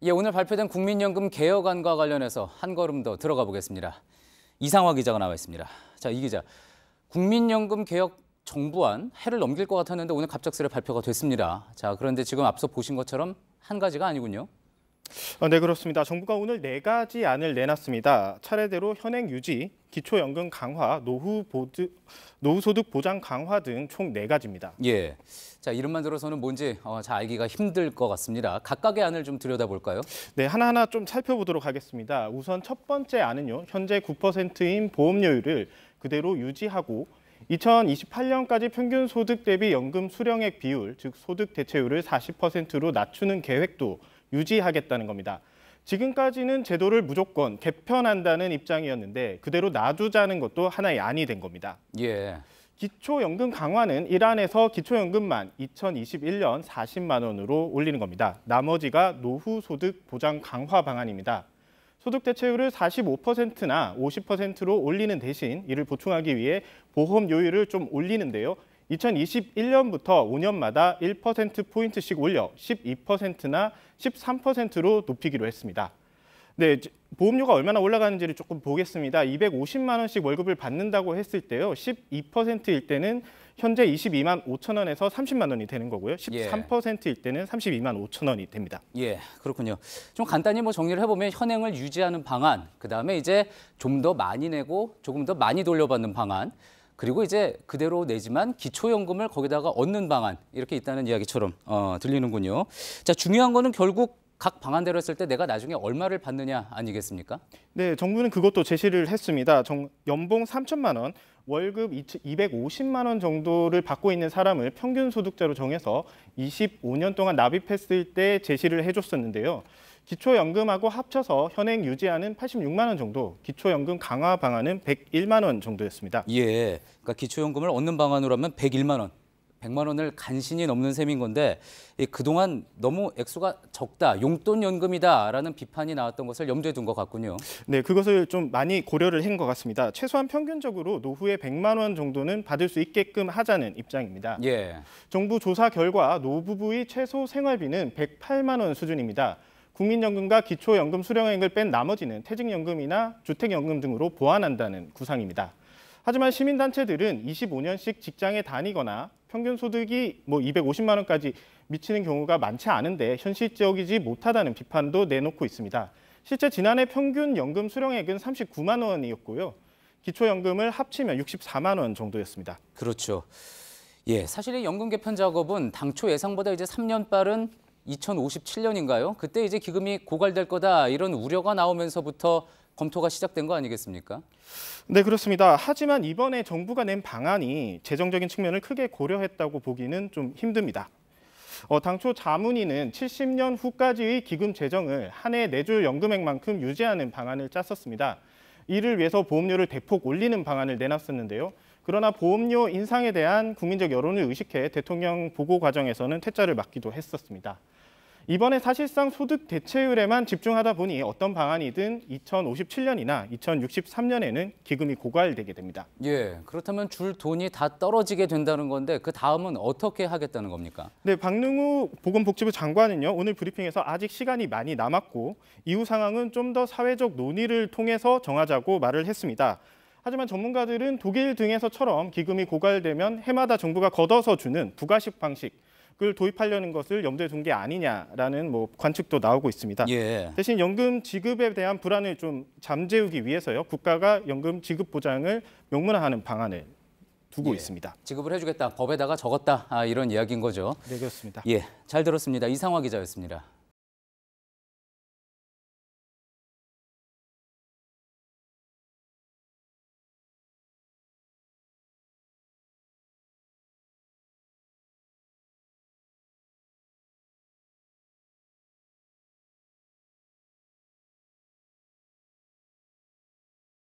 예, 오늘 발표된 국민연금 개혁안과 관련해서 한 걸음 더 들어가 보겠습니다. 이상화 기자가 나와 있습니다. 자, 이 기자, 국민연금 개혁 정부안 해를 넘길 것 같았는데 오늘 갑작스레 발표가 됐습니다. 자, 그런데 지금 앞서 보신 것처럼 한 가지가 아니군요. 네, 그렇습니다. 정부가 오늘 4가지 안을 내놨습니다. 차례대로 현행 유지, 기초연금 강화, 노후소득 보장 강화 등 총 4가지입니다. 예, 자, 이름만 들어서는 뭔지 잘 알기가 힘들 것 같습니다. 각각의 안을 좀 들여다볼까요? 네, 하나하나 좀 살펴보도록 하겠습니다. 우선 첫 번째 안은요, 현재 9%인 보험료율을 그대로 유지하고 2028년까지 평균 소득 대비 연금 수령액 비율, 즉 소득 대체율을 40%로 낮추는 계획도 유지하겠다는 겁니다. 지금까지는 제도를 무조건 개편한다는 입장이었는데 그대로 놔두자는 것도 하나의 안이 된 겁니다. 예. 기초연금 강화는 일안에서 기초연금만 2021년 40만 원으로 올리는 겁니다. 나머지가 노후소득 보장 강화 방안입니다. 소득 대체율을 45%나 50%로 올리는 대신 이를 보충하기 위해 보험료율을 좀 올리는데요. 2021년부터 5년마다 1%포인트씩 올려 12%나 13%로 높이기로 했습니다. 네, 보험료가 얼마나 올라가는지를 조금 보겠습니다. 250만 원씩 월급을 받는다고 했을 때요. 12%일 때는 현재 22만 5천 원에서 30만 원이 되는 거고요. 13%일 때는 32만 5천 원이 됩니다. 예, 그렇군요. 좀 간단히 정리를 해보면 현행을 유지하는 방안, 그다음에 이제 좀 더 많이 내고 조금 더 많이 돌려받는 방안, 그리고 이제 그대로 내지만 기초연금을 거기다가 얻는 방안, 이렇게 있다는 이야기처럼 들리는군요. 자, 중요한 거는 결국 각 방안대로 했을 때 내가 나중에 얼마를 받느냐 아니겠습니까? 네, 정부는 그것도 제시를 했습니다. 연봉 3천만 원, 월급 250만 원 정도를 받고 있는 사람을 평균 소득자로 정해서 25년 동안 납입했을 때 제시를 해줬었는데요. 기초연금하고 합쳐서 현행 유지하는 86만 원 정도, 기초연금 강화 방안은 101만 원 정도였습니다. 예, 그러니까 기초연금을 얻는 방안으로 하면 101만 원. 100만 원을 간신히 넘는 셈인 건데 그동안 너무 액수가 적다, 용돈연금이다라는 비판이 나왔던 것을 염두에 둔 것 같군요. 네, 그것을 좀 많이 고려를 한 것 같습니다. 최소한 평균적으로 노후에 100만 원 정도는 받을 수 있게끔 하자는 입장입니다. 예. 정부 조사 결과 노부부의 최소 생활비는 108만 원 수준입니다. 국민연금과 기초연금 수령액을 뺀 나머지는 퇴직연금이나 주택연금 등으로 보완한다는 구상입니다. 하지만 시민단체들은 25년씩 직장에 다니거나 평균 소득이 250만 원까지 미치는 경우가 많지 않은데 현실적이지 못하다는 비판도 내놓고 있습니다. 실제 지난해 평균 연금 수령액은 39만 원이었고요. 기초연금을 합치면 64만 원 정도였습니다. 그렇죠. 예, 사실 이 연금 개편 작업은 당초 예상보다 이제 3년 빠른 2057년인가요? 그때 이제 기금이 고갈될 거다 이런 우려가 나오면서부터 검토가 시작된 거 아니겠습니까? 네, 그렇습니다. 하지만 이번에 정부가 낸 방안이 재정적인 측면을 크게 고려했다고 보기는 좀 힘듭니다. 당초 자문위는 70년 후까지의 기금 재정을 한 해 내줄 연금액만큼 유지하는 방안을 짰었습니다. 이를 위해서 보험료를 대폭 올리는 방안을 내놨었는데요. 그러나 보험료 인상에 대한 국민적 여론을 의식해 대통령 보고 과정에서는 퇴짜를 맞기도 했었습니다. 이번에 사실상 소득 대체율에만 집중하다 보니 어떤 방안이든 2057년이나 2063년에는 기금이 고갈되게 됩니다. 예, 그렇다면 줄 돈이 다 떨어지게 된다는 건데 그 다음은 어떻게 하겠다는 겁니까? 네, 박능우 보건복지부 장관은요, 오늘 브리핑에서 아직 시간이 많이 남았고 이후 상황은 좀 더 사회적 논의를 통해서 정하자고 말을 했습니다. 하지만 전문가들은 독일 등에서처럼 기금이 고갈되면 해마다 정부가 걷어서 주는 부가식 방식을 도입하려는 것을 염두에 둔 게 아니냐라는 관측도 나오고 있습니다. 예. 대신 연금 지급에 대한 불안을 좀 잠재우기 위해서요, 국가가 연금 지급 보장을 명문화하는 방안을 두고 있습니다. 지급을 해주겠다, 법에다가 적었다 이런 이야기인 거죠. 네, 그렇습니다. 예, 잘 들었습니다. 이상화 기자였습니다.